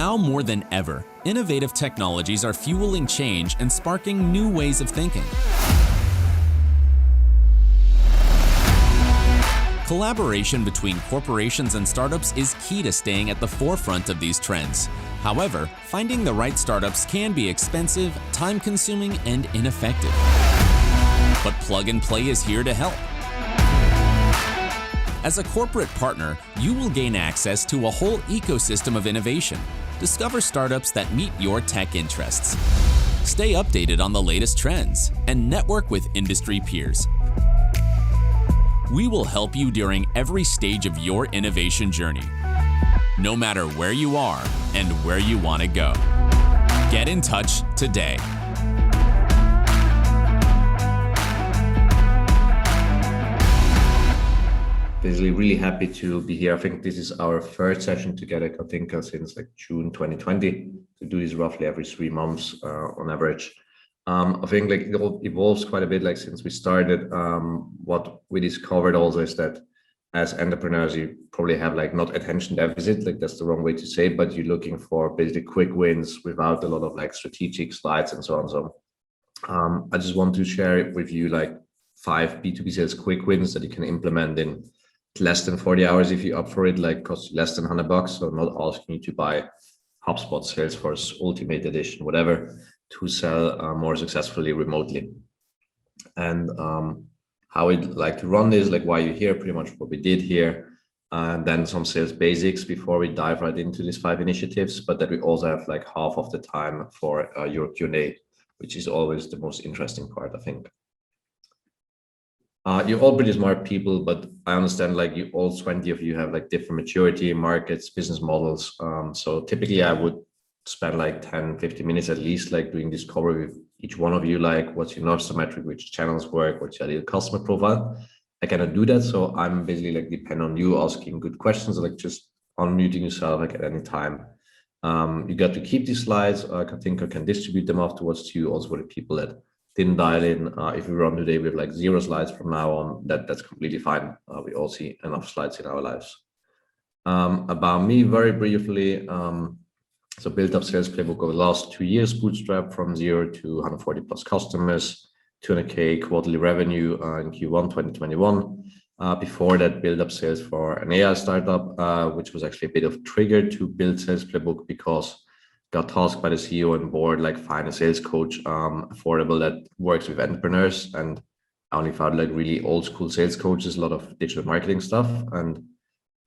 Now more than ever, innovative technologies are fueling change and sparking new ways of thinking. Collaboration between corporations and startups is key to staying at the forefront of these trends. However, finding the right startups can be expensive, time-consuming, and ineffective. But Plug and Play is here to help. As a corporate partner, you will gain access to a whole ecosystem of innovation. Discover startups that meet your tech interests. Stay updated on the latest trends and network with industry peers. We will help you during every stage of your innovation journey, no matter where you are and where you want to go. Get in touch today. Basically, really happy to be here. I think this is our third session together, I think, since like June 2020. To do this roughly every 3 months on average. I think like it all evolves quite a bit, like since we started. What we discovered also is that as entrepreneurs, you probably have like not attention deficit, like that's the wrong way to say, but you're looking for basically quick wins without a lot of like strategic slides and so on. So I just want to share with you like 5 B2B sales quick wins that you can implement in less than 40 hours if you up for it, like costs you less than $100. So I'm not asking you to buy HubSpot, Salesforce, Ultimate Edition, whatever, to sell more successfully remotely. And how we'd like to run this, like why you're here, pretty much what we did here, and then some sales basics before we dive right into these 5 initiatives, but that we also have like half of the time for your Q&A, which is always the most interesting part, I think. You're all pretty smart people, but I understand like you all 20 of you have like different maturity markets, business models. So typically I would spend like 10-15 minutes at least like doing discovery with each one of you, like what's your North Star metric, which channels work, what's your ideal customer profile. I cannot do that, so I'm basically like depend on you asking good questions, like just unmuting yourself like at any time. You got to keep these slides. I think I can distribute them afterwards to you also for the people that didn't dial in. If we run today with like 0 slides from now on, that's completely fine. We all see enough slides in our lives. About me very briefly. So built up SalesPlaybook over the last 2 years, bootstrap from 0 to 140 plus customers, 200K quarterly revenue in Q1 2021. Before that, build up sales for an AI startup, which was actually a bit of trigger to build SalesPlaybook because got tasked by the CEO and board, like find a sales coach, affordable that works with entrepreneurs. And I only found like really old school sales coaches, a lot of digital marketing stuff. And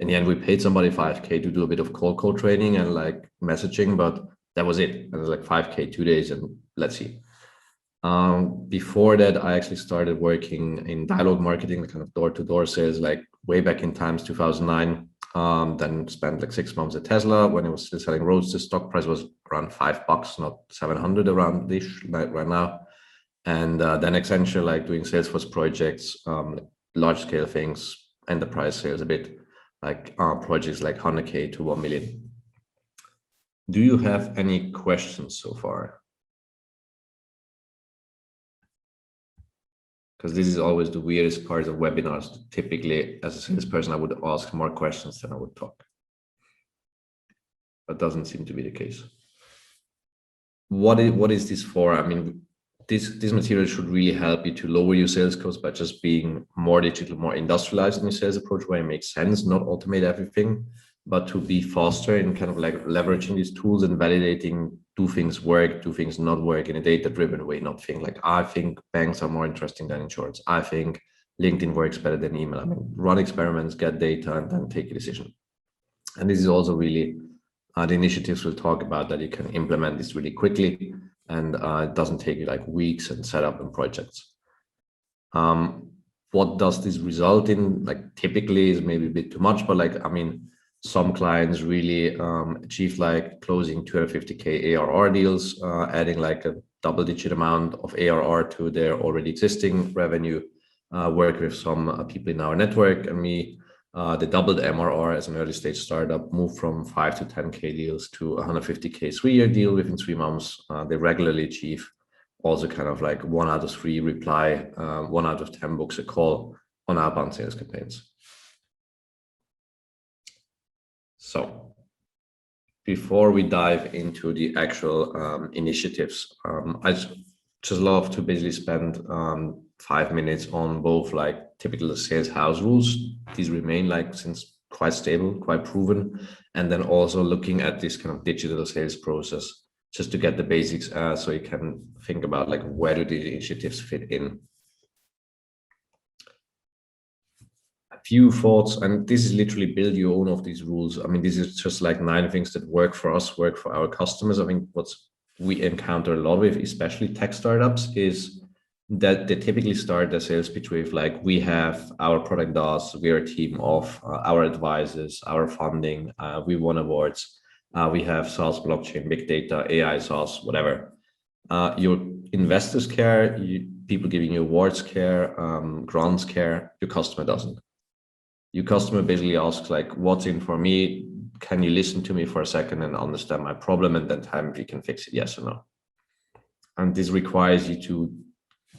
in the end, we paid somebody 5K to do a bit of cold call training and like messaging, but that was it. And it was like 5K 2 days, and let's see. Before that, I actually started working in dialogue marketing, the kind of door-to-door sales, like way back in times, 2009. Then spent like 6 months at Tesla when it was still selling Roadsters. Stock price was around $5, not 700 around this like right now. And then Accenture, like doing Salesforce projects, large scale things, enterprise sales a bit, like projects like 100K to 1 million. Do you have any questions so far? Because this is always the weirdest part of webinars. Typically, as a salesperson, I would ask more questions than I would talk. That doesn't seem to be the case. What is this for? I mean, this material should really help you to lower your sales costs by just being more digital, more industrialized in your sales approach, where it makes sense, not automate everything, but to be faster in kind of like leveraging these tools and validating, do things work, do things not work in a data-driven way, not think like, I think banks are more interesting than insurance. I think LinkedIn works better than email. I mean, run experiments, get data, and then take a decision. And this is also really the initiatives we'll talk about that you can implement this really quickly, and it doesn't take you like weeks and setup and projects. What does this result in? Like typically is maybe a bit too much, but like, I mean, some clients really achieve like closing 250K ARR deals, adding like a double-digit amount of ARR to their already existing revenue. Work with some people in our network, and they doubled MRR as an early stage startup, moved from 5 to 10K deals to 150K 3-year deal within 3 months. They regularly achieve also kind of like 1 out of 3 reply, 1 out of 10 books a call on outbound sales campaigns. So before we dive into the actual initiatives, I just love to basically spend 5 minutes on both like typical sales house rules. These remain like since quite stable, quite proven, and then also looking at this kind of digital sales process just to get the basics so you can think about like where do these initiatives fit in. A few thoughts, and this is literally build your own of these rules. I mean, this is just like 9 things that work for us, work for our customers. I think what's we encounter a lot with, especially tech startups, is that they typically start their sales pitch with like, we have our product does, we're a team of our advisors, our funding, we won awards, we have SaaS, blockchain, big data, AI, SaaS, whatever. Your investors care, people giving you awards care, grants care, your customer doesn't. Your customer basically asks like, what's in for me? Can you listen to me for a second and understand my problem, and then tell me if you can fix it, yes or no? And this requires you to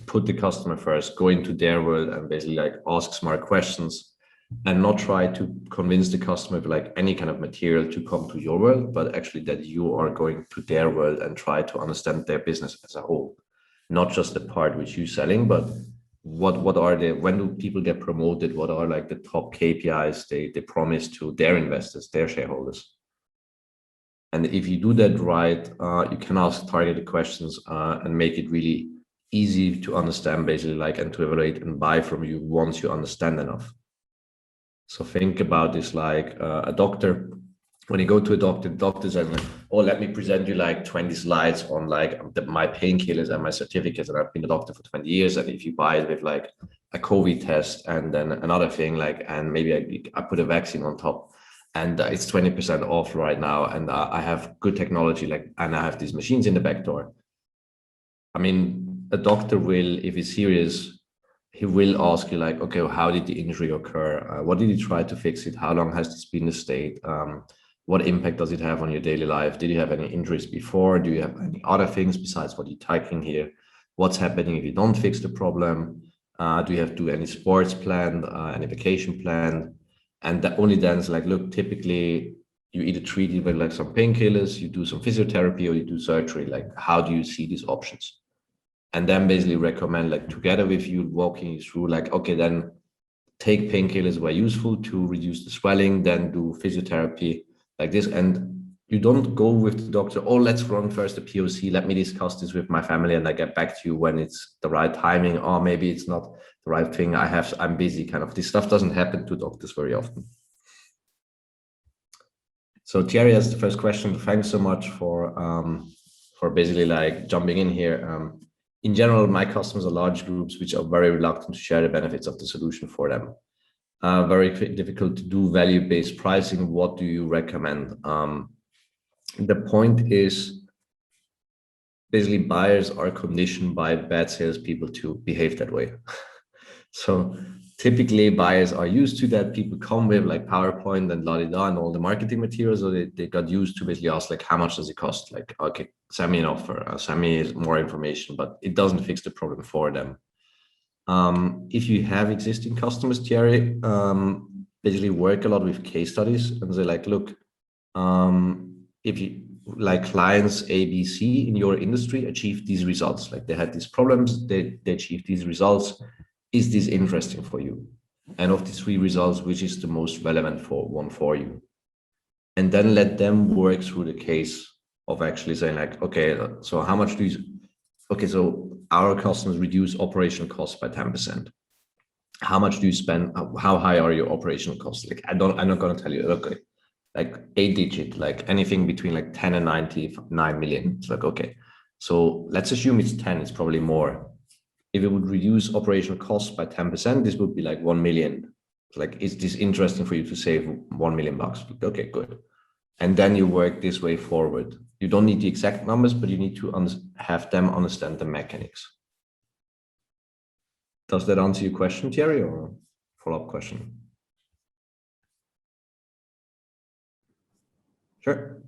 put the customer first, go into their world and basically like ask smart questions, and not try to convince the customer with like any kind of material to come to your world, but actually that you are going to their world and try to understand their business as a whole, not just the part which you're selling, but what are the, when do people get promoted, what are like the top KPIs they promise to their investors, their shareholders. And if you do that right, you can ask targeted questions and make it really easy to understand, basically, like, and to evaluate and buy from you once you understand enough. So think about this like a doctor. When you go to a doctor, the doctor says like, oh, let me present you like 20 slides on like my painkillers and my certificates. And I've been a doctor for 20 years. And if you buy it with like a COVID test and then another thing, like, and maybe I put a vaccine on top, and it's 20% off right now. And I have good technology, like, and I have these machines in the back door. I mean, a doctor will, if he's serious, he will ask you like, okay, well, how did the injury occur? What did you try to fix it? How long has this been in the state? What impact does it have on your daily life? Did you have any injuries before? Do you have any other things besides what you're typing here? What's happening if you don't fix the problem? Do you have to do any sports planned, any vacation planned? And that only then is like, look, typically you either treat it with like some painkillers, you do some physiotherapy, or you do surgery. Like, how do you see these options? And then basically recommend, like, together with you, walking you through like, okay, then take painkillers where useful to reduce the swelling, then do physiotherapy like this. And you don't go with the doctor, oh, let's run first the POC, let me discuss this with my family and I get back to you when it's the right timing, or maybe it's not the right thing, I'm busy, kind of. This stuff doesn't happen to doctors very often. So Thierry has the first question. Thanks so much for basically like jumping in here. In general, my customers are large groups which are very reluctant to share the benefits of the solution for them. Very difficult to do value-based pricing. What do you recommend? The point is, basically, buyers are conditioned by bad salespeople to behave that way. So typically buyers are used to that. People come with like PowerPoint and la-di-da and all the marketing materials, so they got used to basically ask like, how much does it cost? Like, okay, send me an offer, send me more information, but it doesn't fix the problem for them. If you have existing customers, Thierry, basically work a lot with case studies and say like, look, if you like clients A, B, C in your industry achieve these results, like they had these problems, they achieved these results. Is this interesting for you? And of these 3 results, which is the most relevant for you? And then let them work through the case of actually saying like, okay, so how much do you, okay, so our customers reduce operational costs by 10%. How much do you spend? How high are your operational costs? Like, I'm not going to tell you, okay, like 8-digit, like anything between like 10 and 99 million. It's like, okay, so let's assume it's 10, it's probably more. If it would reduce operational costs by 10%, this would be like 1 million. Like, is this interesting for you to save 1 million bucks? Okay, good. And then you work this way forward. You don't need the exact numbers, but you need to have them understand the mechanics. Does that answer your question, Thierry, or a follow-up question? Sure.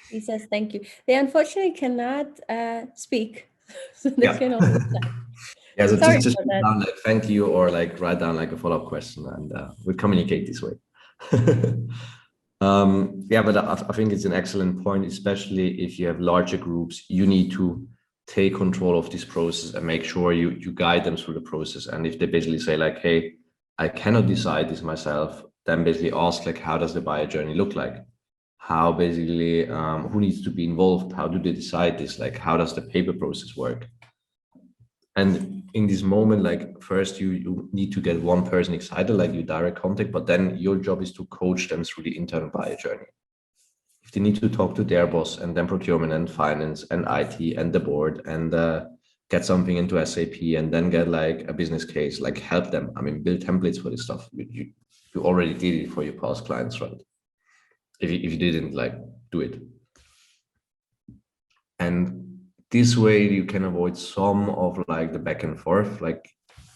He says, thank you. They unfortunately cannot speak, so they can only type. Yeah, so just write down like thank you, or like write down like a follow-up question, and we communicate this way. Yeah, but I think it's an excellent point, especially if you have larger groups. You need to take control of this process and make sure you guide them through the process. And if they basically say like, hey, I cannot decide this myself, then basically ask like, how does the buyer journey look like? How basically, who needs to be involved? How do they decide this? Like, how does the paper process work? And in this moment, like first you need to get one person excited, like your direct contact, but then your job is to coach them through the internal buyer journey. If they need to talk to their boss and then procurement and finance and IT and the board and get something into SAP and then get like a business case, like help them. I mean, build templates for this stuff. You already did it for your past clients, right? If you didn't, like, do it. And this way you can avoid some of like the back and forth. Like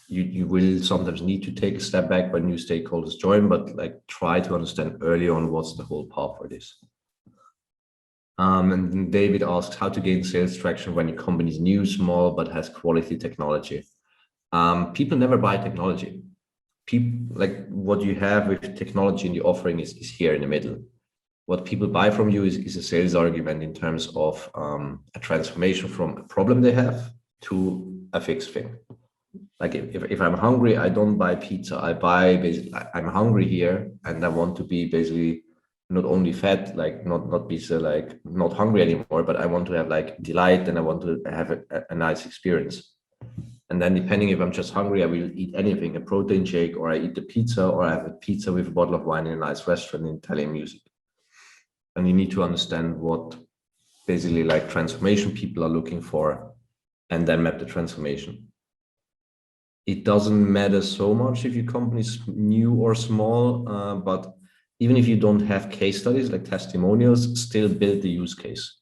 you will sometimes need to take a step back when new stakeholders join, but like try to understand early on what's the whole path for this. And then David asks how to gain sales traction when your company is new, small, but has quality technology. People never buy technology. People, like what you have with technology in the offering is here in the middle. What people buy from you is a sales argument in terms of a transformation from a problem they have to a fixed thing. Like if I'm hungry, I don't buy pizza. I buy basically, I'm hungry here and I want to be basically not only fed, like not be so like not hungry anymore, but I want to have like delight and I want to have a nice experience. And then depending if I'm just hungry, I will eat anything, a protein shake, or I eat the pizza, or I have a pizza with a bottle of wine in a nice restaurant in Italian music. And you need to understand what basically like transformation people are looking for and then map the transformation. It doesn't matter so much if your company is new or small, but even if you don't have case studies like testimonials, still build the use case.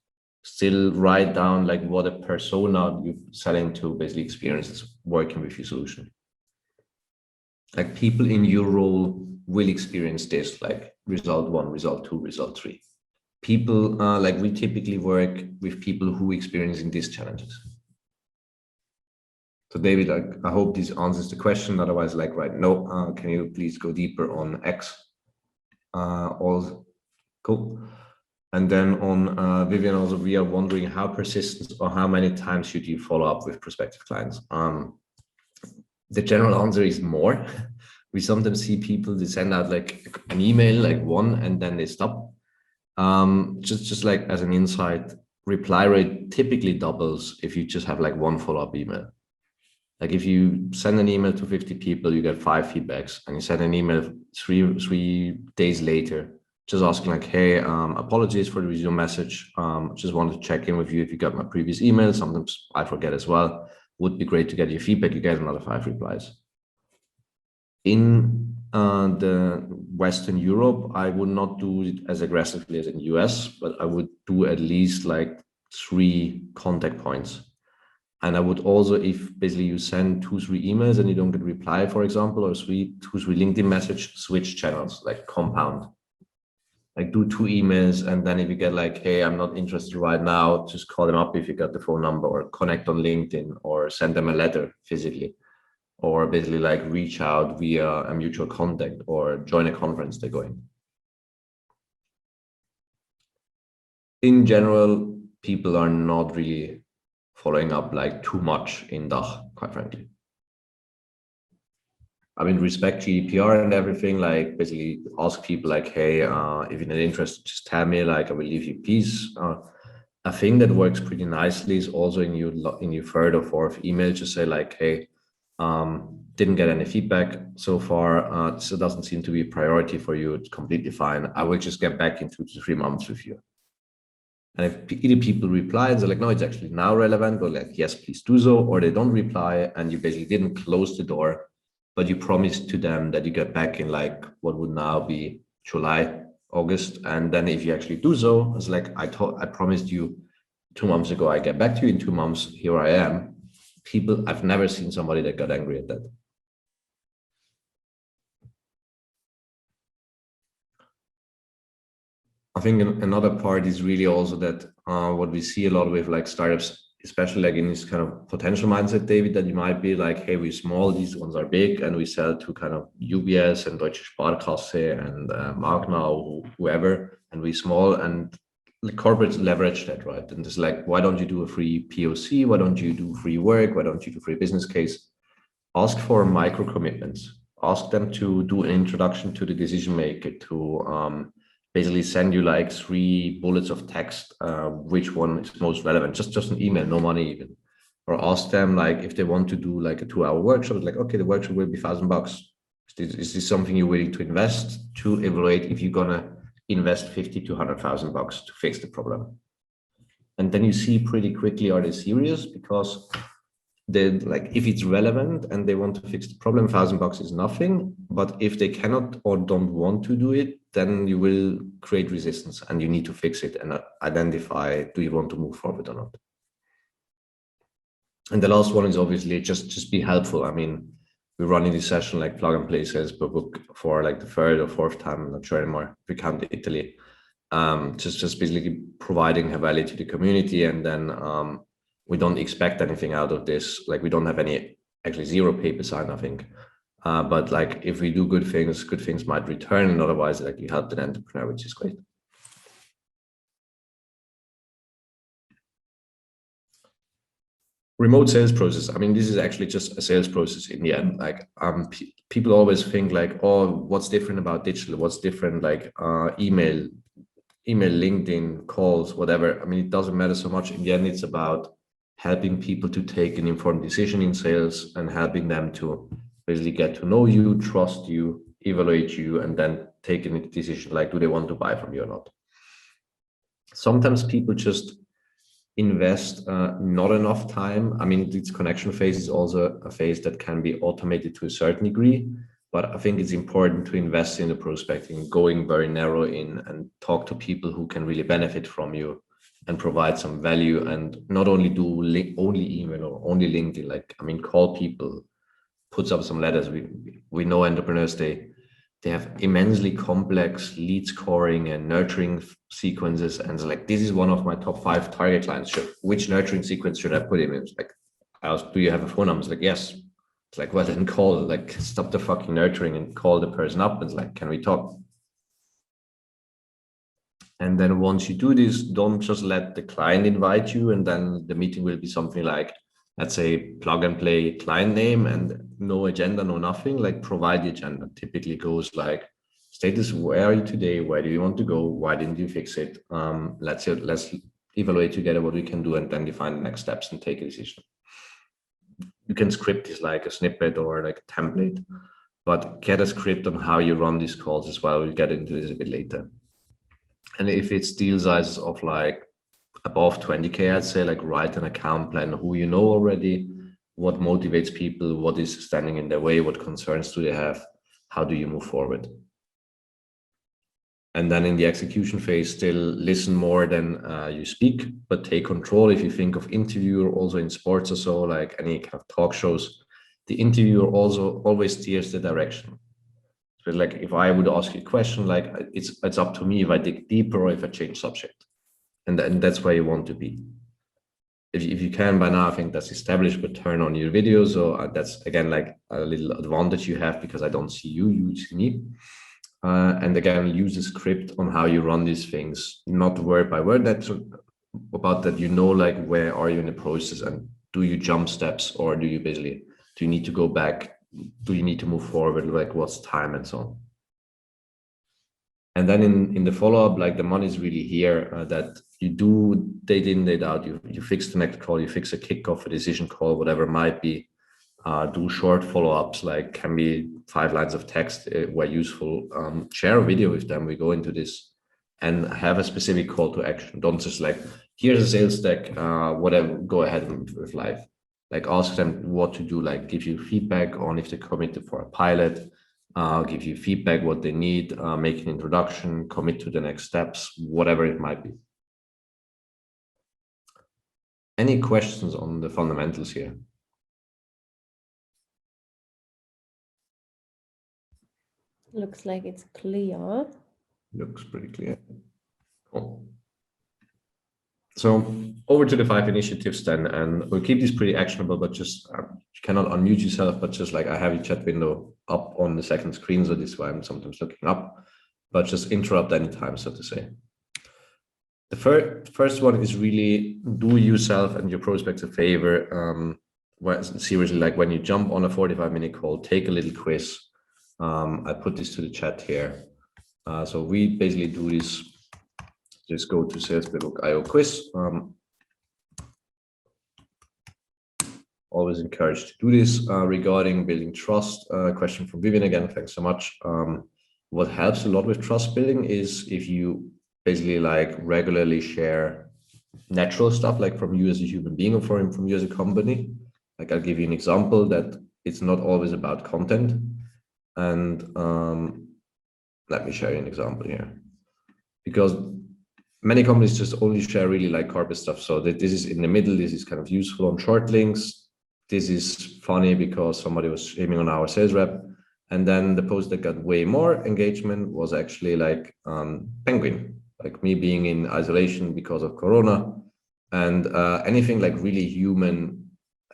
Still write down like what a persona you're selling to basically experiences working with your solution. Like people in your role will experience this, like result 1, result 2, result 3. People like we typically work with people who are experiencing these challenges. So David, I hope this answers the question. Otherwise, like right, no, can you please go deeper on X? All cool. And then on Vivian also, we are wondering how persistent or how many times should you follow up with prospective clients? The general answer is more. We sometimes see people, they send out like an email, like one, and then they stop. Just like as an insight, reply rate typically doubles if you just have like one follow-up email. Like if you send an email to 50 people, you get 5 feedbacks, and you send an email three days later, just asking like, hey, apologies for the video message. Just wanted to check in with you if you got my previous email. Sometimes I forget as well. Would be great to get your feedback. You get another 5 replies. In the Western Europe, I would not do it as aggressively as in the US, but I would do at least like 3 contact points. And I would also, if basically you send 2-3 emails and you don't get a reply, for example, or 2-3 LinkedIn message, switch channels, like compound. Like do 2 emails, and then if you get like, hey, I'm not interested right now, just call them up if you got the phone number, or connect on LinkedIn, or send them a letter physically, or basically like reach out via a mutual contact or join a conference they're going. In general, people are not really following up like too much in DACH, quite frankly. I mean, respect GDPR and everything, like basically ask people like, hey, if you're not interested, just tell me, like I will leave you peace. A thing that works pretty nicely is also in your 3rd or 4th email, just say like, hey, didn't get any feedback so far, so it doesn't seem to be a priority for you. It's completely fine. I will just get back in 2 to 3 months with you. And if either people reply and they're like, no, it's actually now relevant, go like, yes, please do so, or they don't reply and you basically didn't close the door, but you promised to them that you get back in like what would now be July, August. And then if you actually do so, it's like, I promised you 2 months ago, I get back to you in 2 months, here I am. People, I've never seen somebody that got angry at that. I think another part is really also that what we see a lot with like startups especially like in this kind of potential mindset, David, that you might be like, hey, we're small, these ones are big, and we sell to kind of UBS and Deutsche Sparkasse and Magna or whoever, and we're small, and the corporates leverage that, right? And it's like, why don't you do a free POC? Why don't you do free work? Why don't you do free business case? Ask for micro commitments. Ask them to do an introduction to the decision maker, to basically send you like 3 bullets of text, which one is most relevant, just an email, no money even. Or ask them like if they want to do like a 2-hour workshop, like, okay, the workshop will be $1,000. Is this something you're willing to invest to evaluate if you're gonna invest $50,000 to $100,000 to fix the problem? And then you see pretty quickly, are they serious? Because then like if it's relevant and they want to fix the problem, $1,000 is nothing. But if they cannot or don't want to do it, then you will create resistance and you need to fix it and identify, do you want to move forward or not? And the last one is obviously just be helpful. I mean, we're running this session like plug and play SalesPlaybook for like the 3rd or 4th time, I'm not sure anymore, we count Italy. Just basically providing value to the community, and then we don't expect anything out of this. Like we don't have any, actually 0 paper sign, I think. But like if we do good things might return, and otherwise like you help an entrepreneur, which is great. Remote sales process. I mean, this is actually just a sales process in the end. Like people always think like, oh, what's different about digital? What's different like email, LinkedIn, calls, whatever. I mean, it doesn't matter so much. In the end, it's about helping people to take an informed decision in sales and helping them to basically get to know you, trust you, evaluate you, and then take a decision like, do they want to buy from you or not? Sometimes people just invest not enough time. I mean, this connection phase is also a phase that can be automated to a certain degree, but I think it's important to invest in the prospecting, going very narrow in and talk to people who can really benefit from you and provide some value, and not only do only email or only LinkedIn. Like, I mean, call people, puts up some letters. We know entrepreneurs, they have immensely complex lead scoring and nurturing sequences. And it's like, this is one of my top 5 target clients. Which nurturing sequence should I put him in? It's like, do you have a phone number? It's like, yes. It's like, well, then call, like, stop the fucking nurturing and call the person up. And it's like, can we talk? And then once you do this, don't just let the client invite you. And then the meeting will be something like, let's say, plug and play client name and no agenda, no nothing. Like, provide the agenda. Typically goes like, status, where are you today? Where do you want to go? Why didn't you fix it? Let's evaluate together what we can do, and then define the next steps and take a decision. You can script this like a snippet or like a template, but get a script on how you run these calls as well. We'll get into this a bit later. And if it's deal sizes of like above 20K, I'd say like write an account plan, who you know already, what motivates people, what is standing in their way, what concerns do they have, how do you move forward? And then in the execution phase, still listen more than you speak, but take control. If you think of interviewer also in sports or so, like any kind of talk shows, the interviewer also always steers the direction. So like if I would ask you a question, like it's up to me if I dig deeper or if I change subject. And that's where you want to be. If you can by now, I think that's established, but turn on your video. So that's again like a little advantage you have, because I don't see you, you see me. And again, use a script on how you run these things, not word by word. That's about that, you know, like where are you in the process, and do you jump steps, or do you need to go back? Do you need to move forward? Like what's time and so on. And then in the follow-up, like the money is really here, that you do date in, date out, you fix the next call, you fix a kickoff, a decision call, whatever it might be. Do short follow-ups, like can be 5 lines of text where useful. Share a video with them. We go into this and have a specific call to action. Don't just like, here's a sales deck, whatever, go ahead with live. Like ask them what to do, like give you feedback on if they committed for a pilot, give you feedback what they need, make an introduction, commit to the next steps, whatever it might be. Any questions on the fundamentals here? Looks like it's clear. Looks pretty clear. Cool. So over to the 5 initiatives then, and we'll keep this pretty actionable, but just you cannot unmute yourself, but just like I have your chat window up on the second screen, so this is why I'm sometimes looking up, but just interrupt anytime, so to say. The first one is really do yourself and your prospects a favor. Seriously, like when you jump on a 45-minute call, take a little quiz. I put this to the chat here. So we basically do this. Just go to SalesPlaybook.io quiz. Always encouraged to do this. Regarding building trust, question from Vivian again, thanks so much. What helps a lot with trust building is if you basically like regularly share natural stuff, like from you as a human being or from you as a company. Like I'll give you an example that it's not always about content. And let me show you an example here. Because many companies just only share really like corporate stuff. So that this is in the middle, this is kind of useful on short links. This is funny because somebody was shaming on our sales rep. And then the post that got way more engagement was actually like Penguin, like me being in isolation because of Corona. And anything like really human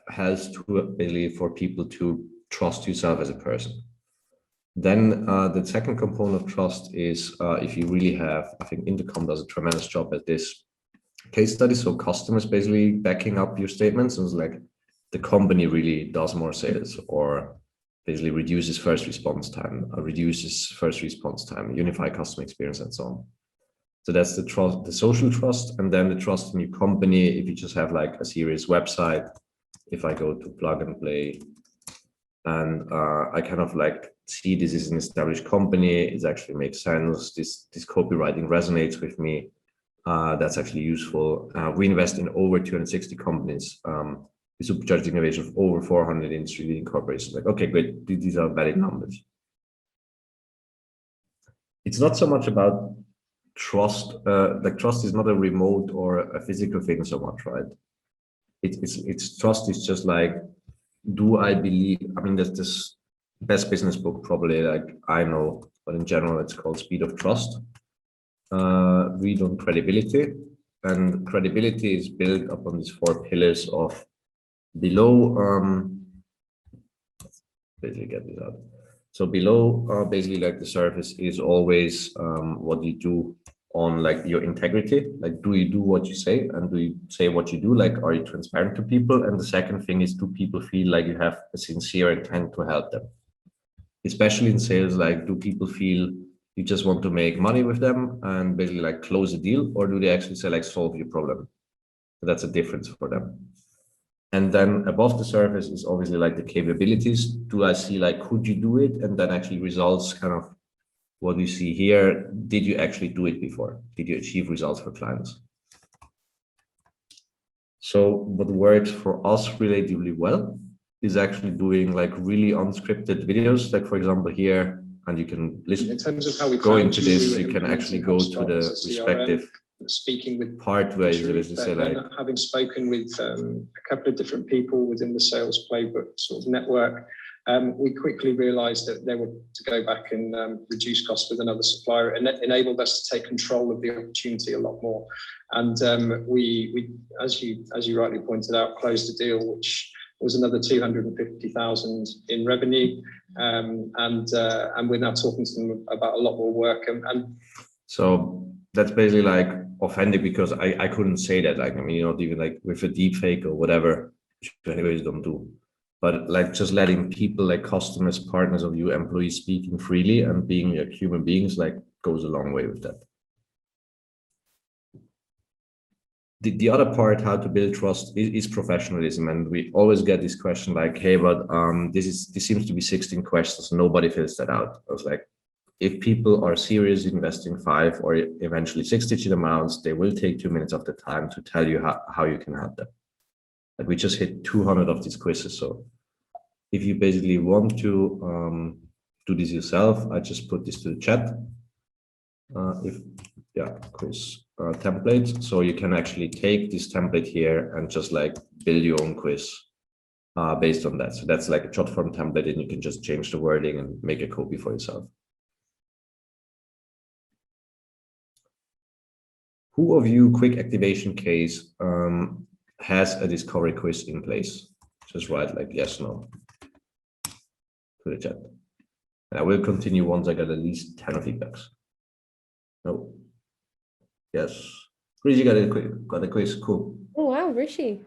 helps to basically for people to trust yourself as a person. Then the second component of trust is if you really have, I think Intercom does a tremendous job at this case study. So customers basically backing up your statements, and it's like the company really does more sales or basically reduces first response time, unified customer experience, and so on. So that's the trust, the social trust, and then the trust in your company. If you just have like a serious website, if I go to Plug and Play, and I kind of like see this is an established company, it actually makes sense. This copywriting resonates with me. That's actually useful. We invest in over 260 companies. We supercharge innovation of over 400 industry leading corporations. Like, okay, great. These are valid numbers. It's not so much about trust. Like trust is not a remote or a physical thing so much, right? It's trust is just like, do I believe? I mean, there's this best business book probably like I know, but in general, it's called Speed of Trust. Read on credibility, and credibility is built upon these 4 pillars of below. Basically, get this out. So below, basically, like the surface is always what you do on like your integrity. Like, do you do what you say, and do you say what you do? Like, are you transparent to people? And the second thing is, do people feel like you have a sincere intent to help them? Especially in sales, like, do people feel you just want to make money with them and basically like close a deal, or do they actually say like solve your problem? So that's a difference for them. And then above the surface is obviously like the capabilities. Do I see like, could you do it? And then actually results, kind of what you see here. Did you actually do it before? Did you achieve results for clients? So what works for us relatively well is actually doing like really unscripted videos. Like for example here, and you can listen, in terms of how we go into this, you can actually go to the respective speaking with part where you say like, having spoken with a couple of different people within the Sales Playbook sort of network, we quickly realized that they were to go back and reduce costs with another supplier, and that enabled us to take control of the opportunity a lot more. And we as you rightly pointed out, closed a deal which was another 250,000 in revenue, and we're now talking to them about a lot more work. And so that's basically like authentic, because I couldn't say that. Like, I mean, you're not even like with a deep fake or whatever, which anyways don't do. But like just letting people, like customers, partners of you, employees, speaking freely and being like human beings, like goes a long way with that. The other part, how to build trust, is professionalism. And we always get this question like, hey, but this seems to be 16 questions. Nobody fills that out. I was like, if people are serious investing 5 or eventually 6-digit amounts, they will take 2 minutes of the time to tell you how you can help them. Like we just hit 200 of these quizzes. So if you basically want to do this yourself, I just put this to the chat. Quiz template. So you can actually take this template here and just like build your own quiz based on that. So that's like a short form template, and you can just change the wording and make a copy for yourself. Who of you, quick activation case, has a discovery quiz in place? Just write like yes, no to the chat. And I will continue once I get at least 10 feedbacks. No. Yes. Rishi got a quiz. Cool. Oh wow, Rishi.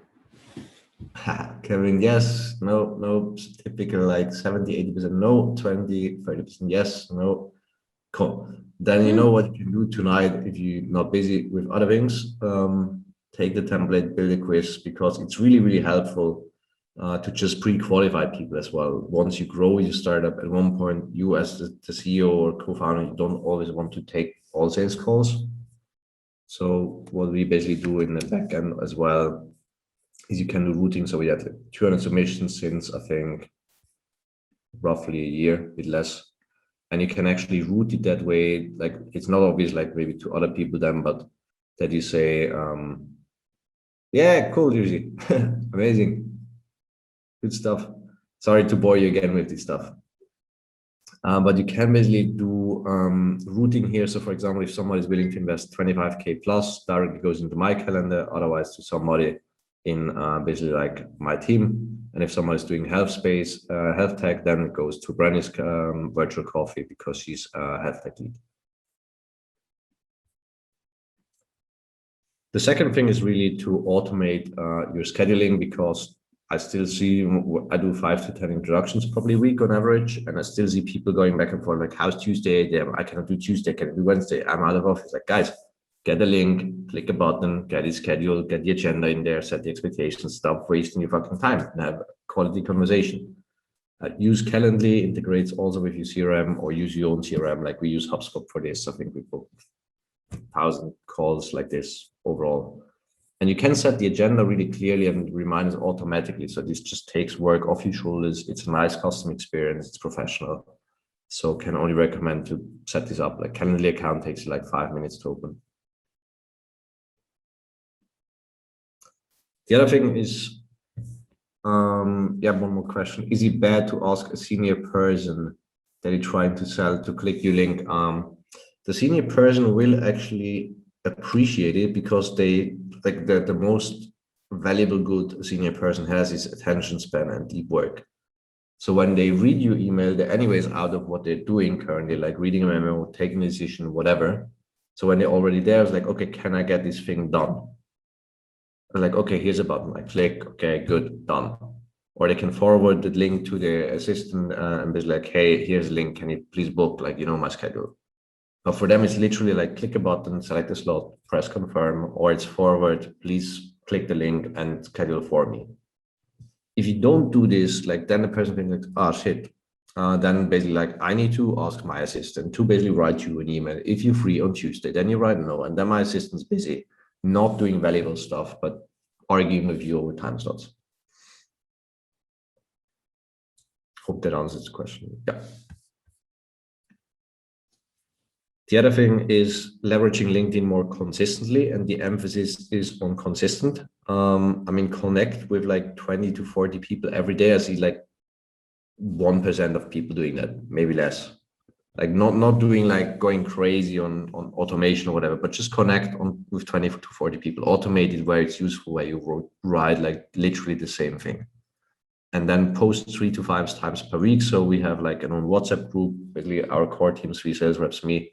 Kevin, yes. No, no. Typical like 70-80% no, 20-30% yes, no. Cool. Then you know what you can do tonight if you're not busy with other things. Take the template, build a quiz, because it's really, really helpful to just pre-qualify people as well. Once you grow your startup, at one point, you as the CEO or co-founder, you don't always want to take all sales calls. So what we basically do in the back end as well is you can do routing. So we had 200 submissions since I think roughly a year, a bit less. And you can actually route it that way. Like it's not obvious, like maybe to other people then, but that you say, yeah, cool, Lucy, amazing, good stuff. Sorry to bore you again with this stuff. But you can basically do routing here. So for example, if somebody is willing to invest 25K plus, directly goes into my calendar, otherwise to somebody in basically like my team. And if somebody's doing health space, health tech, then it goes to Brenny's virtual coffee because she's a health tech lead. The second thing is really to automate your scheduling, because I still see, I do 5 to 10 introductions probably a week on average, and I still see people going back and forth like, how's Tuesday? I cannot do Tuesday, can I do Wednesday? I'm out of office. Like, guys, get a link, click a button, get it scheduled, get the agenda in there, set the expectations, stop wasting your fucking time and have a quality conversation. Use Calendly, integrates also with your CRM, or use your own CRM. Like we use HubSpot for this. I think we booked 1,000 calls like this overall. And you can set the agenda really clearly and remind us automatically. So this just takes work off your shoulders. It's a nice customer experience. It's professional. So can only recommend to set this up. Like Calendly account takes like 5 minutes to open. The other thing is, yeah, one more question. Is it bad to ask a senior person that you're trying to sell to click your link? The senior person will actually appreciate it, because they like the most valuable good a senior person has is attention span and deep work. So when they read your email, they're anyways out of what they're doing currently, like reading a memo, taking a decision, whatever. So when they're already there, it's like, okay, can I get this thing done? Like, okay, here's a button, I click, okay, good, done. Or they can forward the link to their assistant and be like, hey, here's a link, can you please book, like, you know, my schedule. But for them, it's literally like click a button, select a slot, press confirm, or it's forward, please click the link and schedule for me. If you don't do this, like then the person can like, oh shit. Then basically like, I need to ask my assistant to basically write you an email. If you're free on Tuesday, then you write no. And then my assistant's busy, not doing valuable stuff, but arguing with you over time slots. Hope that answers the question. Yeah. The other thing is leveraging LinkedIn more consistently, and the emphasis is on consistent. I mean, connect with like 20 to 40 people every day. I see like 1% of people doing that, maybe less. Like not doing like going crazy on automation or whatever, but just connect on with 20 to 40 people, automate it where it's useful, where you write like literally the same thing. And then post 3 to 5 times per week. So we have like an on WhatsApp group, basically our core team, 3 sales reps, me,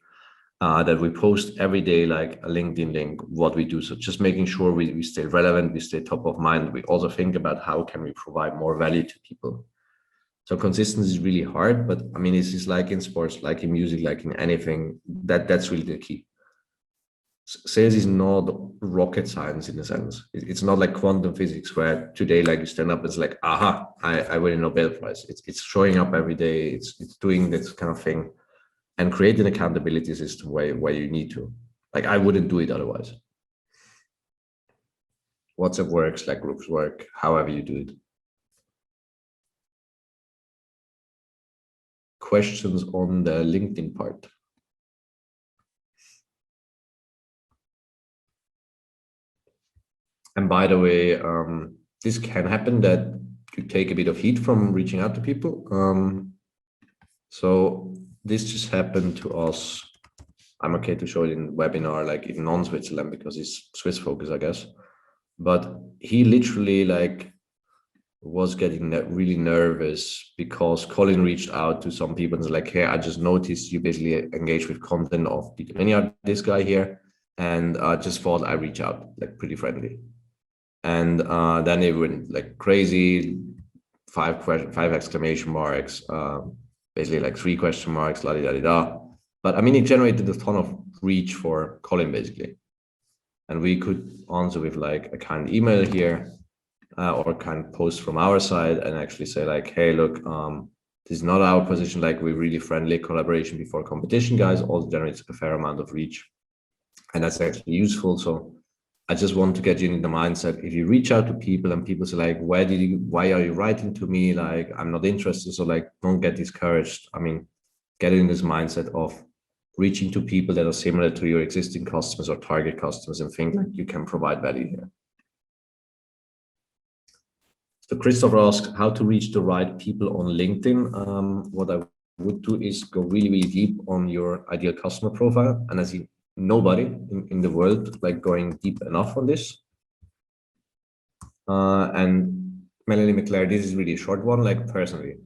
that we post every day, like a LinkedIn link, what we do. So just making sure we stay relevant, we stay top of mind. We also think about how can we provide more value to people. So consistency is really hard, but I mean, it's just like in sports, like in music, like in anything, that's really the key. Sales is not rocket science in a sense. It's not like quantum physics where today, like you stand up, it's like, aha, I win a Nobel Prize. It's showing up every day. It's doing this kind of thing. And create an accountability system where you need to. Like I wouldn't do it otherwise. WhatsApp works, like groups work, however you do it. Questions on the LinkedIn part? And by the way, this can happen that you take a bit of heat from reaching out to people. So this just happened to us I'm okay to show it in webinar, like in non-Switzerland, because he's Swiss focused, I guess. But he literally like was getting really nervous because Colin reached out to some people and was like, hey, I just noticed you basically engage with content of this guy here, and just thought I reach out, like pretty friendly. And then it went like crazy, five exclamation marks, basically like 3 question marks, la da da da. But I mean, it generated a ton of reach for Colin basically. And we could answer with like a kind email here, or kind of post from our side and actually say like, hey, look, this is not our position, like we're really friendly, collaboration before competition, guys, also generates a fair amount of reach. And that's actually useful. So I just want to get you in the mindset, if you reach out to people and people say like, why are you writing to me? Like, I'm not interested. So like, don't get discouraged. I mean, get in this mindset of reaching to people that are similar to your existing customers or target customers and think like you can provide value here. So Christopher asks how to reach the right people on LinkedIn. What I would do is go really, really deep on your ideal customer profile. And I see nobody in the world like going deep enough on this. And Melanie McClare, this is really a short one, like personally.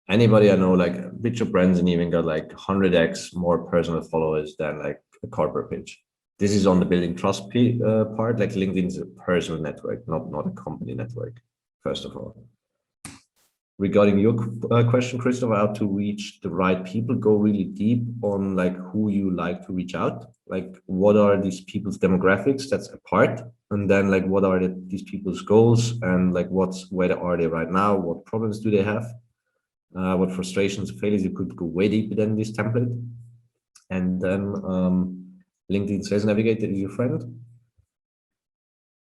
Anybody I know, like Richard Branson even got like 100x more personal followers than like a corporate page. This is on the building trust part, like LinkedIn is a personal network, not a company network. First of all, regarding your question, Christopher, how to reach the right people, go really deep on like who you like to reach out, like what are these people's demographics, that's a part, and then like what are these people's goals, and like where are they right now, what problems do they have, what frustrations, failures. You could go way deeper than this template. And then LinkedIn Sales Navigator is your friend.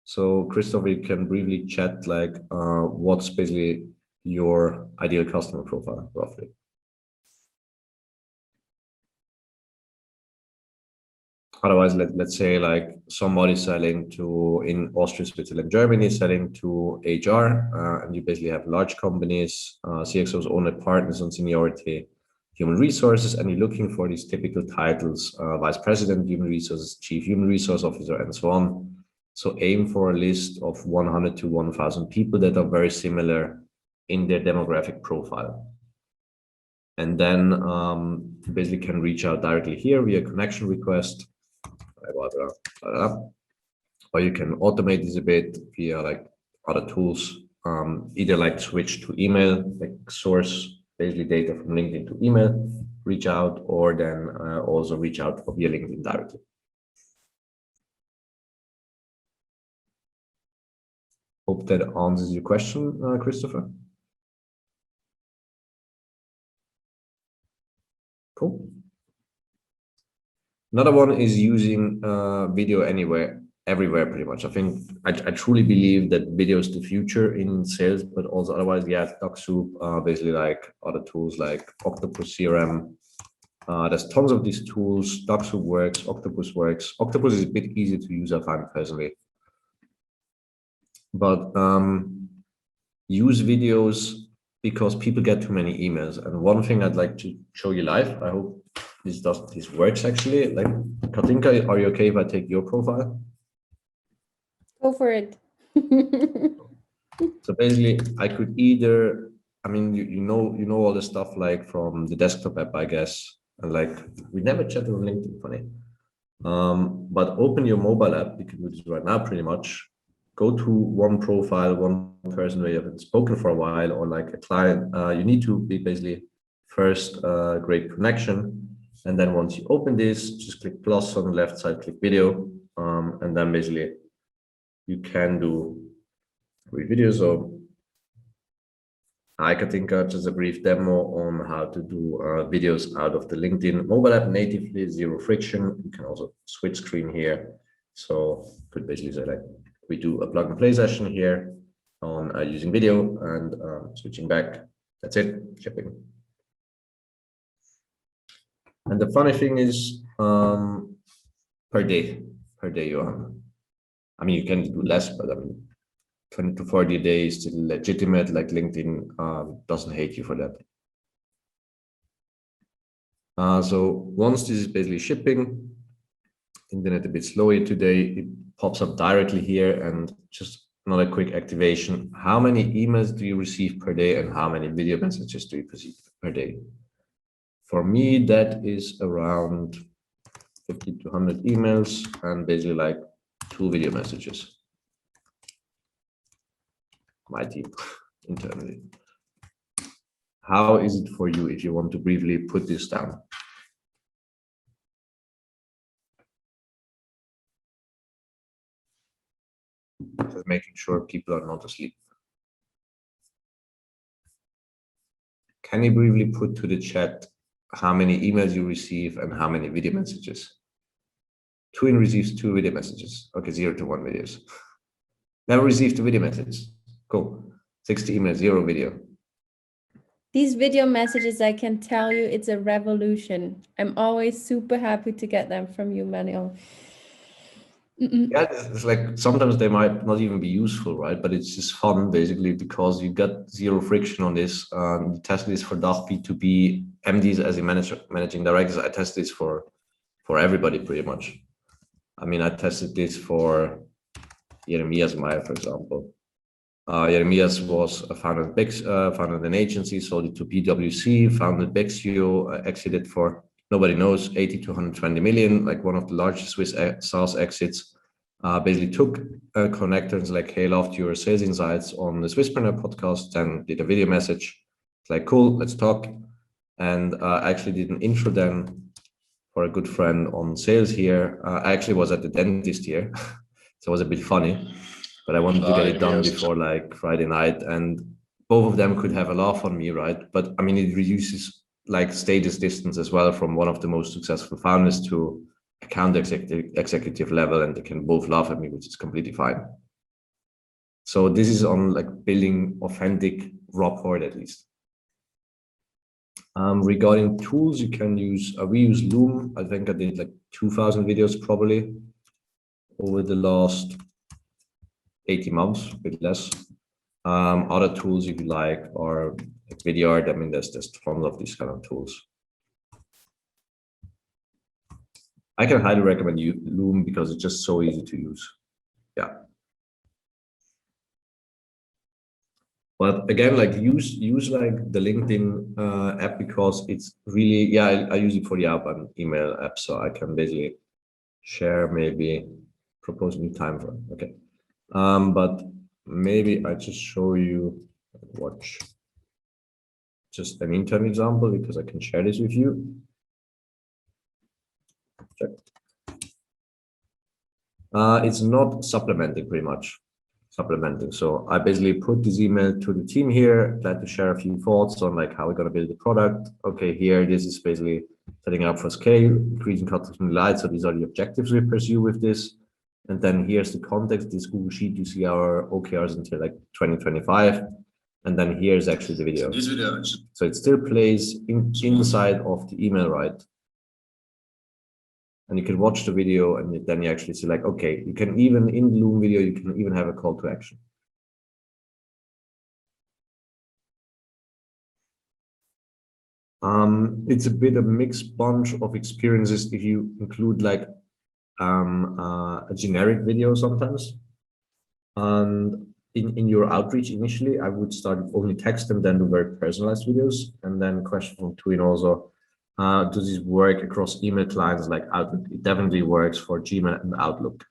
So Christopher, you can briefly chat like what's basically your ideal customer profile roughly. Otherwise, let's say like somebody selling to, in Austria, Switzerland, Germany, selling to HR, and you basically have large companies, CXOs, owner, partners on seniority, human resources, and you're looking for these typical titles, vice president, human resources, chief human resource officer, and so on. So aim for a list of 100 to 1,000 people that are very similar in their demographic profile. And then you basically can reach out directly here via connection request, or you can automate this a bit via like other tools, either like switch to email, like source basically data from LinkedIn to email, reach out, or then also reach out via LinkedIn directly. Hope that answers your question, Christopher. Cool. Another one is using video everywhere, pretty much. I think I truly believe that video is the future in sales, but also otherwise, yeah, DocSoup, basically like other tools like Octopus CRM. There's tons of these tools. DocSoup works, Octopus works. Octopus is a bit easier to use, I find personally. But use videos because people get too many emails. And one thing I'd like to show you live, I hope this works actually. Like, Katinka, are you okay if I take your profile? Go for it. So basically, I could either, I mean, you know all the stuff like from the desktop app, I guess, and like we never chatted on LinkedIn, funny. But open your mobile app. You can do this right now, pretty much. Go to one profile, one person where you haven't spoken for a while, or like a client. You need to be basically first great connection, and then once you open this, just click plus on the left side, click video, and then basically you can do videos. So I can think of just a brief demo on how to do videos out of the LinkedIn mobile app natively, zero friction. You can also switch screen here. So could basically say like, we do a plug and play session here on using video and switching back. That's it, shipping. And the funny thing is per day, Johan. I mean, you can do less, but I mean, 20 to 40 days is legitimate, like LinkedIn doesn't hate you for that. So once this is basically shipping, internet a bit slower today, it pops up directly here, and just another quick activation. How many emails do you receive per day and how many video messages do you receive per day? For me, that is around 50 to 100 emails and basically like 2 video messages. My team internally. How is it for you if you want to briefly put this down? Just making sure people are not asleep. Can you briefly put to the chat how many emails you receive and how many video messages? Twin receives 2 video messages. Okay, 0 to 1 videos. Never received a video message. Cool. 60 emails, 0 video. These video messages, I can tell you, it's a revolution. I'm always super happy to get them from you, Manuel. Yeah, it's like sometimes they might not even be useful, right? But it's just fun basically because you got 0 friction on this. You tested this for DACH B2B MDs as a managing directors. I tested this for everybody pretty much. I mean, I tested this for Jeremias Meyer, for example. Jeremias was founded an agency, sold it to PwC, founded Bexio, exited for nobody knows 80 to 120 million, like one of the largest Swiss SaaS exits. Basically took connectors like, hey, loved your sales insights on the Swisspreneur podcast, and did a video message. It's like, cool, let's talk. And I actually did an intro then for a good friend on sales here. I actually was at the dentist here, so it was a bit funny. But I wanted to get it done before like Friday night, and both of them could have a laugh on me, right? But I mean, it reduces like status distance as well from one of the most successful founders to account executive level, and they can both laugh at me, which is completely fine. So this is on like building authentic rapport at least. Regarding tools, you can use, we use Loom. I think I did like 2,000 videos probably over the last 18 months, a bit less. Other tools, if you like, are like video art. I mean, there's tons of these kind of tools. I can highly recommend you Loom because it's just so easy to use. Yeah. But again, like use like the LinkedIn app because it's really, yeah, I use it for the outbound email app, so I can basically share, maybe propose new time for it. Okay. But maybe I just show you, watch just an intern example because I can share this with you. Check. It's not supplementing, pretty much supplementing. So I basically put this email to the team here, glad to share a few thoughts on like how we're going to build the product. Okay, here, this is basically setting up for scale, increasing customer delight. So these are the objectives we pursue with this. And then here's the context, this Google Sheet, you see our OKRs until like 2025. And then here's actually the video. So it still plays inside of the email, right? And you can watch the video and then you actually see like, okay, you can even in the Loom video, you can even have a call to action. It's a bit of a mixed bunch of experiences if you include like a generic video sometimes. And in your outreach initially, I would start with only text and then do very personalized videos. And then question from Twin also, does this work across email clients like Outlook? It definitely works for Gmail and Outlook.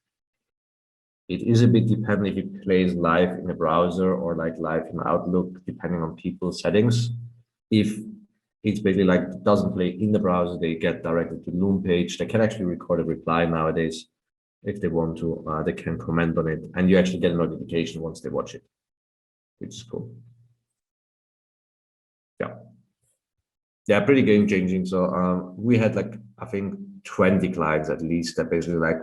It is a bit dependent if it plays live in a browser or like live in Outlook, depending on people's settings. If it's basically like doesn't play in the browser, they get directly to the Loom page. They can actually record a reply nowadays. If they want to, they can comment on it, and you actually get a notification once they watch it, which is cool. Yeah, pretty game changing. So we had like, I think 20 clients at least that basically like,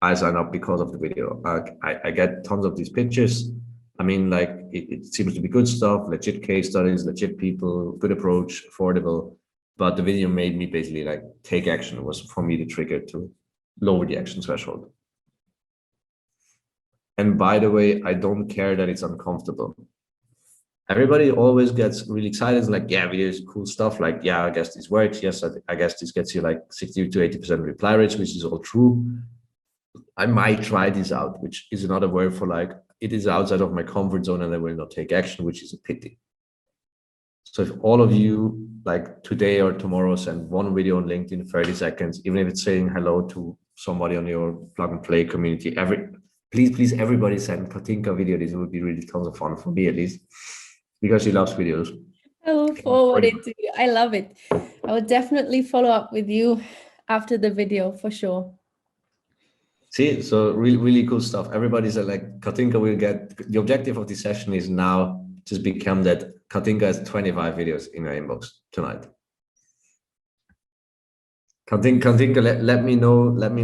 I sign up because of the video. I get tons of these pitches. I mean, like it seems to be good stuff, legit case studies, legit people, good approach, affordable. But the video made me basically like take action. It was for me the trigger to lower the action threshold. And by the way, I don't care that it's uncomfortable. everybody always gets really excited. It's like, yeah, video is cool stuff. Like, yeah, I guess this works. Yes, I guess this gets you like 60 to 80% reply rates, which is all true. I might try this out, which is another word for like, it is outside of my comfort zone and I will not take action, which is a pity. So if all of you like today or tomorrow send one video on LinkedIn, 30 seconds, even if it's saying hello to somebody on your plug and play community, please, everybody send Katinka video. This would be really tons of fun for me, at least, because she loves videos. I will forward it to you. I love it. I will definitely follow up with you after the video for sure. See, so really cool stuff. Everybody's like, Katinka will get, the objective of this session is now just become that Katinka has 25 videos in her inbox tonight. Katinka, let me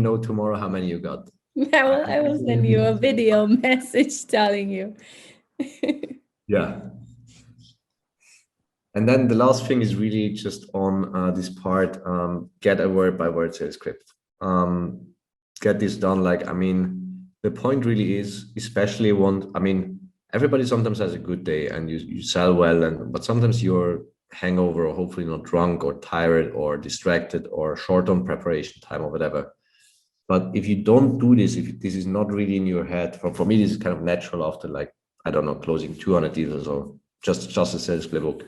know tomorrow how many you got. I will send you a video message telling you. Yeah. And then the last thing is really just on this part, get a word by word sales script. Get this done. Like, I mean, the point really is, especially everybody sometimes has a good day and you sell well, but sometimes you're hangover or hopefully not drunk or tired or distracted or short on preparation time or whatever. But if you don't do this, if this is not really in your head, for me, this is kind of natural after like, I don't know, closing 200 deals or just a sales playbook.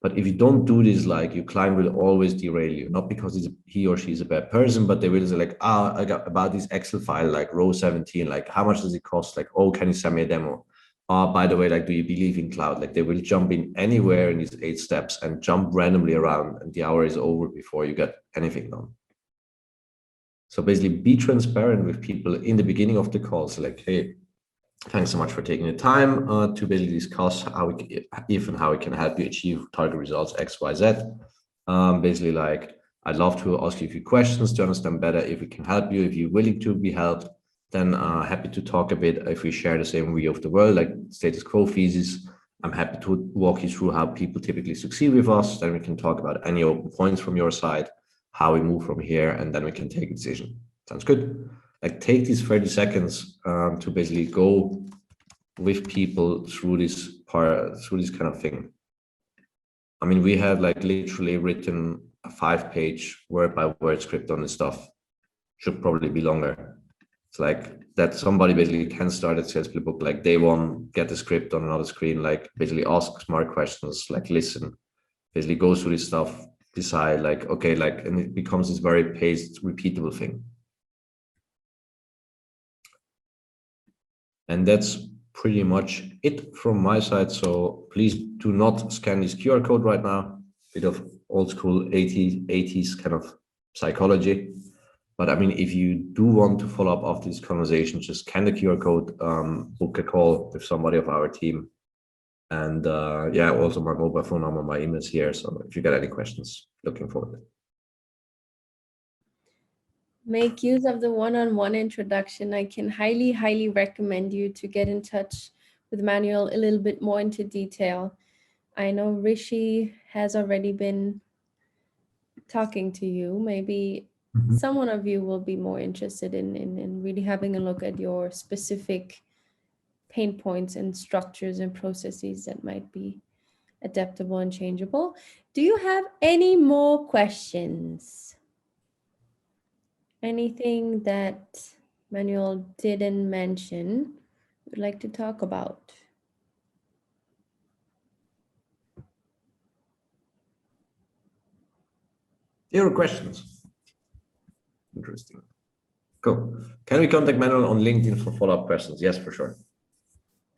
But if you don't do this, like your client will always derail you, not because he or she is a bad person, but they will say like, I got about this Excel file, like row 17, like how much does it cost? Like, oh, can you send me a demo? By the way, like, do you believe in cloud? Like they will jump in anywhere in these 8 steps and jump randomly around and the hour is over before you get anything done. So basically be transparent with people in the beginning of the call. So like, hey, thanks so much for taking the time to basically discuss how we can help you achieve target results X, Y, Z. Basically, like, I'd love to ask you a few questions to understand better if we can help you. If you're willing to be helped, then happy to talk a bit if we share the same view of the world, like status quo thesis. I'm happy to walk you through how people typically succeed with us. Then we can talk about any open points from your side, how we move from here, and then we can take a decision. Sounds good? Like, take these 30 seconds to basically go with people through this kind of thing. I mean, we have like literally written a 5-page word by word script on this stuff. Should probably be longer. It's like that somebody basically can start at SalesPlaybook, like day one, get the script on another screen, like basically ask smart questions, like listen, basically go through this stuff, decide like, okay, like, and it becomes this very paced, repeatable thing. And that's pretty much it from my side. So please do not scan this QR code right now. Bit of old school 80s kind of psychology. But I mean, if you do want to follow up after this conversation, just scan the QR code, book a call with somebody of our team. And yeah, also my mobile phone number, my email's here. So if you got any questions, looking forward. Make use of the one-on-one introduction. I can highly recommend you to get in touch with Manuel a little bit more into detail. I know Rishi has already been talking to you. Maybe some one of you will be more interested in really having a look at your specific pain points and structures and processes that might be adaptable and changeable. Do you have any more questions? Anything that Manuel didn't mention you'd like to talk about? Zero questions. Interesting. Cool. Can we contact Manuel on LinkedIn for follow-up questions? Yes, for sure.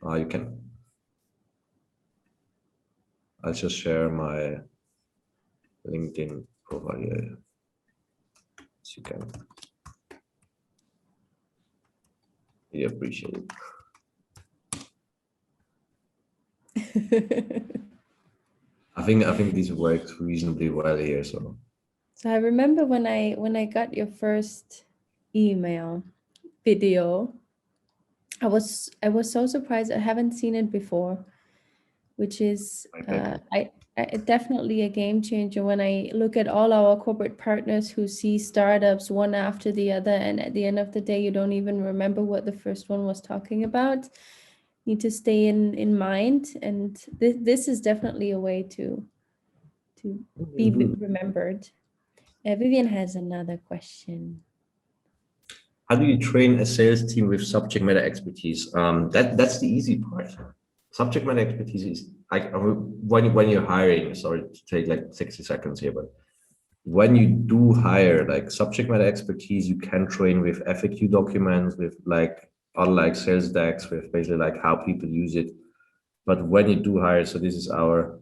You can. I'll just share my LinkedIn profile here. So you can. We appreciate it. I think this works reasonably well here. So I remember when I got your first email video, I was so surprised. I haven't seen it before, which is I definitely a game changer when I look at all our corporate partners who see startups one after the other, and at the end of the day, you don't even remember what the first one was talking about. need to stay in mind. And this is definitely a way to be remembered. Vivian has another question. How do you train a sales team with subject matter expertise? That's the easy part. Subject matter expertise is like when you're hiring. Sorry to take like 60 seconds here, but when you do hire like subject matter expertise, you can train with FAQ documents, with like unlike sales decks, with basically like how people use it. But when you do hire, so this is our,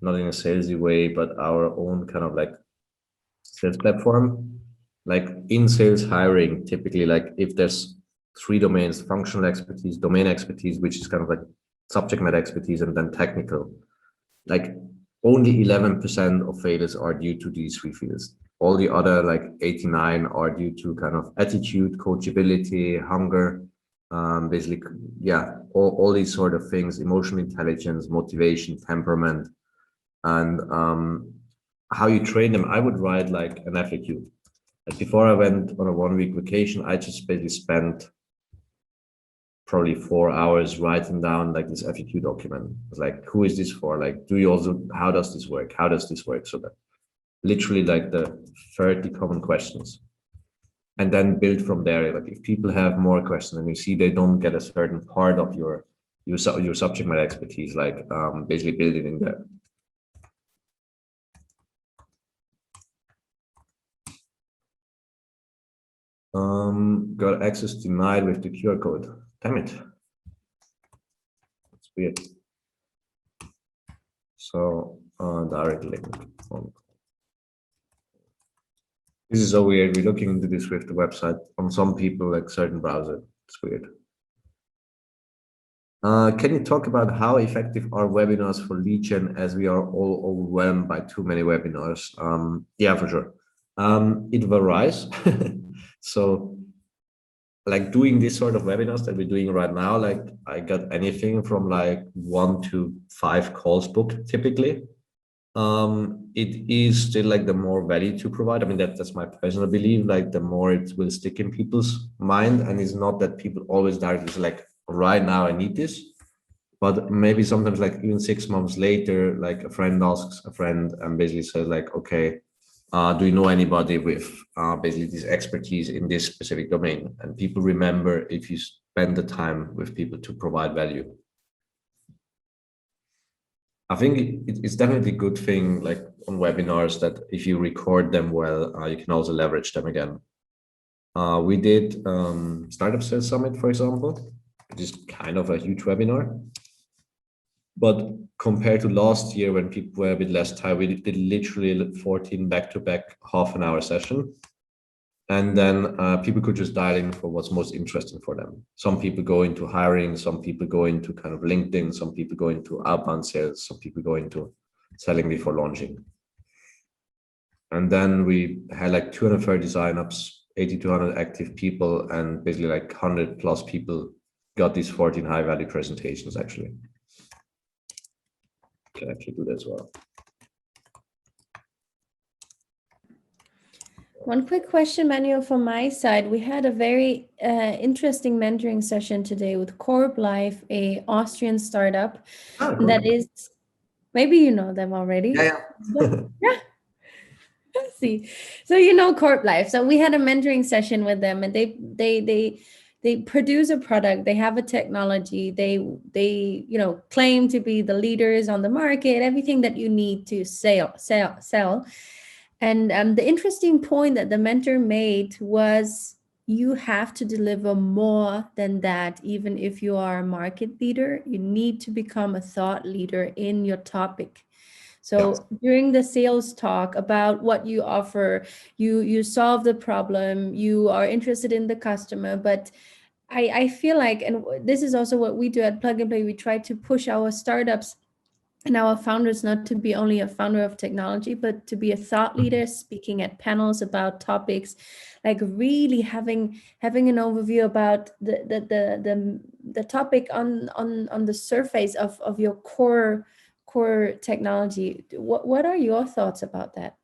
not in a salesy way, but our own kind of like sales platform. Like in sales hiring, typically like if there's three domains: functional expertise, domain expertise, which is kind of like subject matter expertise, and then technical. Like only 11% of failures are due to these three fields. All the other like 89 are due to kind of attitude, coachability, hunger, basically, yeah, all these sort of things: emotional intelligence, motivation, temperament. And how you train them, I would write like an FAQ. Like before I went on a 1 week vacation, I just basically spent probably 4 hours writing down like this FAQ document. It's like, who is this for? Like, do you also, how does this work? How does this work? So that literally like the 30 common questions, and then build from there. Like if people have more questions and you see they don't get a certain part of your subject matter expertise, like basically build it in there. Got access denied with the QR code. Damn it. That's weird. So direct link. This is so weird. We're looking into this with the website. On some people, like certain browser. It's weird. Can you talk about how effective are webinars for lead gen, as we are all overwhelmed by too many webinars? Yeah, for sure. It varies. So like doing this sort of webinars that we're doing right now, like I got anything from like 1 to 5 calls booked typically. It is still like the more value to provide. I mean, that's my personal belief, like the more it will stick in people's mind. And it's not that people always directly say like, right now I need this, but maybe sometimes like even 6 months later, like a friend asks a friend and basically says like, okay, do you know anybody with basically this expertise in this specific domain? And people remember if you spend the time with people to provide value. I think it's definitely a good thing, like on webinars, that if you record them well, you can also leverage them again. We did Startup Sales Summit, for example, which is kind of a huge webinar. But compared to last year, when people were a bit less tired, we did literally 14 back-to-back half-an-hour session. And then people could just dial in for what's most interesting for them. Some people go into hiring, some people go into kind of LinkedIn, some people go into outbound sales, some people go into selling before launching. And then we had like 230 signups, 80 to 100 active people, and basically like 100 plus people got these 14 high value presentations actually. Can actually do that as well. One quick question, Manuel, from my side. We had a very interesting mentoring session today with Corp Life, a Austrian startup. Cool. That is, maybe you know them already. Yeah. Yeah. See, so you know Corp Life. So we had a mentoring session with them, and they produce a product. They have a technology. They claim to be the leaders on the market. Everything that you need to sell. And the interesting point that the mentor made was, you have to deliver more than that. Even if you are a market leader, you need to become a thought leader in your topic. So during the sales talk about what you offer, you solve the problem, you are interested in the customer. But I feel like, and this is also what we do at Plug and Play, we try to push our startups and our founders not to be only a founder of technology, but to be a thought leader, speaking at panels about topics, like really having an overview about the topic on the surface of your core technology. What are your thoughts about that?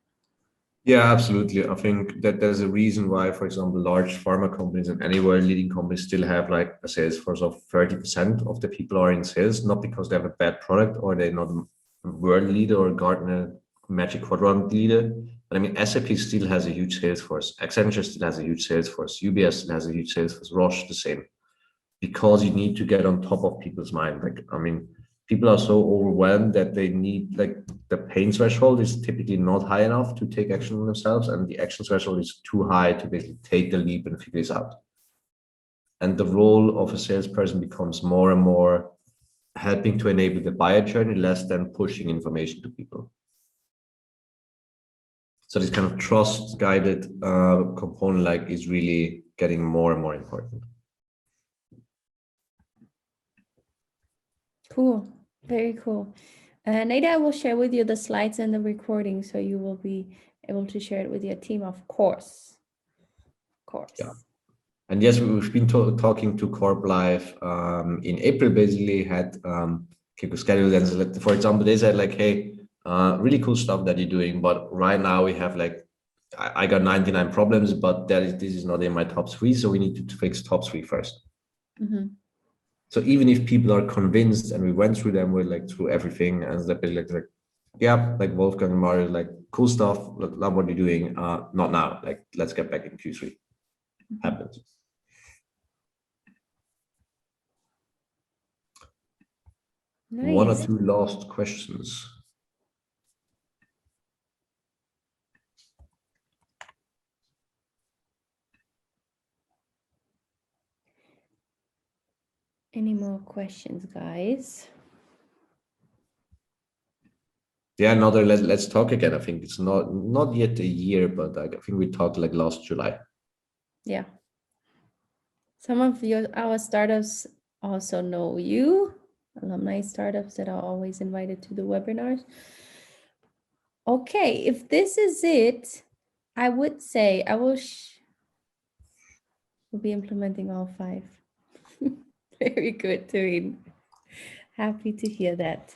Yeah, absolutely. I think that there's a reason why, for example, large pharma companies and anywhere leading companies still have like a sales force of 30% of the people are in sales, not because they have a bad product or they're not a world leader or Gartner Magic Quadrant leader. But I mean, SAP still has a huge sales force. Accenture still has a huge sales force. UBS still has a huge sales force. Roche the same, because you need to get on top of people's mind. Like, I mean, people are so overwhelmed that they need, like, the pain threshold is typically not high enough to take action on themselves, and the action threshold is too high to basically take the leap and figure this out. And the role of a salesperson becomes more and more helping to enable the buyer journey, less than pushing information to people. So this kind of trust guided component like is really getting more and more important. Cool. Very cool. Nada, I will share with you the slides and the recording, so you will be able to share it with your team, of course. Of course. Yeah. And yes, we've been talking to Corp Live in April, basically had Kiko scheduled. And for example, they said like, hey, really cool stuff that you're doing, but right now we have like, I got 99 problems, but this is not in my top 3. So we need to fix top 3 first. Mm-hmm. So even if people are convinced and we went through them, we're like through everything and they're like, yeah, like Wolfgang and Mario, like cool stuff, love what you're doing. Not now, like let's get back in Q3. Happens. Nice. 1 or 2 last questions. Any more questions, guys? Yeah, another let's talk again. I think it's not yet a year, but I think we talked like last July. Yeah. Some of our startups also know you, alumni startups that are always invited to the webinars. Okay, if this is it, I would say I will be implementing all 5. Very good, Tareen. Happy to hear that.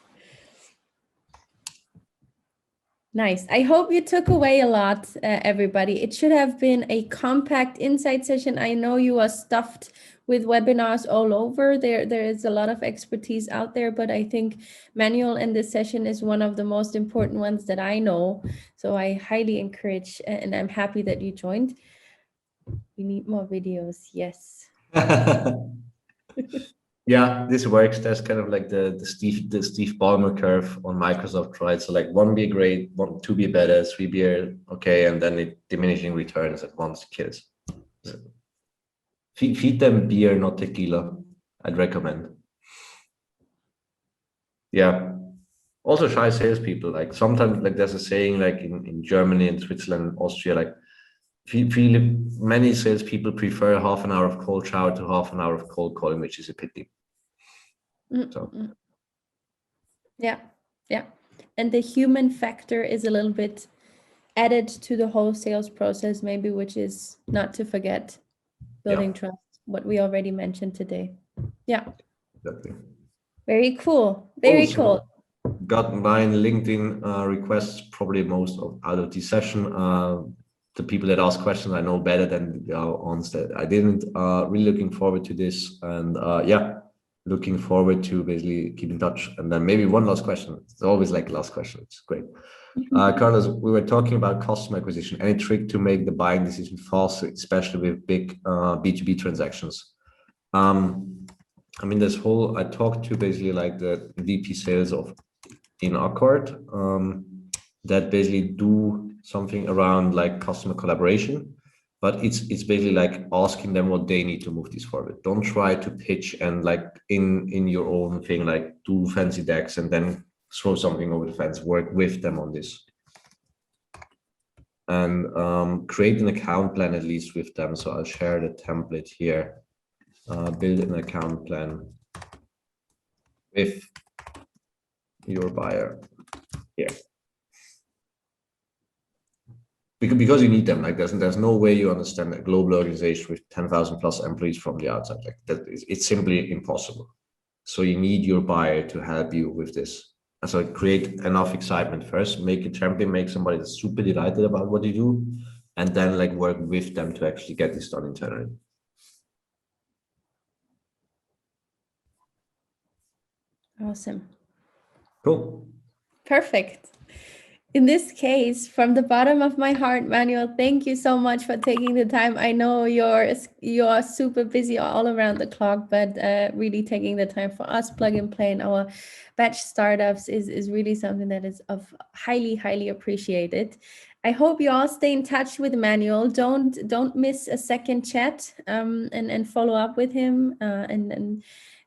Nice. I hope you took away a lot, everybody. It should have been a compact insight session. I know you are stuffed with webinars all over. There is a lot of expertise out there, but I think Manuel in this session is one of the most important ones that I know. So I highly encourage, and I'm happy that you joined. We need more videos. Yes. Yeah, this works. That's kind of like the Steve Ballmer curve on Microsoft, right? So like 1 be great, 2 be better, 3 be okay, and then it diminishing returns at once kills. So feed them beer, not tequila. I'd recommend. Yeah. Also shy salespeople. Like sometimes, like there's a saying, like in Germany and Switzerland, Austria, like many salespeople prefer half an hour of cold shower to half an hour of cold calling, which is a pity. So. Yeah. And the human factor is a little bit added to the whole sales process, maybe, which is not to forget building trust, what we already mentioned today. Yeah. Exactly. Very cool. Very also, cool. Got 9 LinkedIn requests, probably most out of this session. The people that ask questions I know better than the ones that I didn't. Really looking forward to this, and yeah, looking forward to basically keep in touch. And then maybe one last question. It's always like last question. It's great. Carlos, we were talking about customer acquisition. Any trick to make the buying decision faster, especially with big B2B transactions? I mean, I talked to basically like the VP sales in Accord that basically do something around like customer collaboration, but it's basically like asking them what they need to move this forward. Don't try to pitch and like in your own thing, like do fancy decks and then throw something over the fence. Work with them on this and create an account plan at least with them. So I'll share the template here. Build an account plan with your buyer here. Because you need them. Like there's no way you understand a global organization with 10,000 plus employees from the outside. Like that it's simply impossible. So you need your buyer to help you with this. So create enough excitement first, make a champion, make somebody that's super delighted about what you do, and then like work with them to actually get this done internally. Awesome. Cool. Perfect. In this case, from the bottom of my heart, Manuel, thank you so much for taking the time. I know you're super busy all around the clock, but really taking the time for us, Plug and Play, and our batch startups is really something that is of highly appreciated. I hope you all stay in touch with Manuel. Don't miss a second chat, and follow up with him, and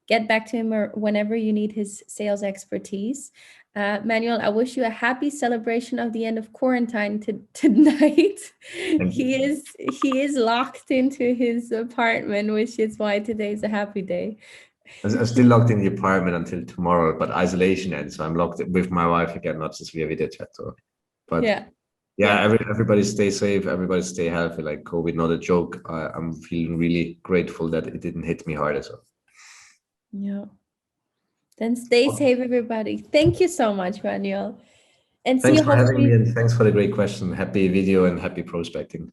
get back to him or whenever you need his sales expertise. Manuel, I wish you a happy celebration of the end of quarantine tonight. He is locked into his apartment, which is why today is a happy day. I'm still locked in the apartment until tomorrow, but isolation ends, so I'm locked with my wife again, not just via video chat. But everybody stay safe, everybody stay healthy. Like COVID, not a joke. I'm feeling really grateful that it didn't hit me hard as well. Yeah. Then stay safe, everybody. Thank you so much, Manuel. And thanks for having me, and thanks for the great question. Happy video and happy prospecting.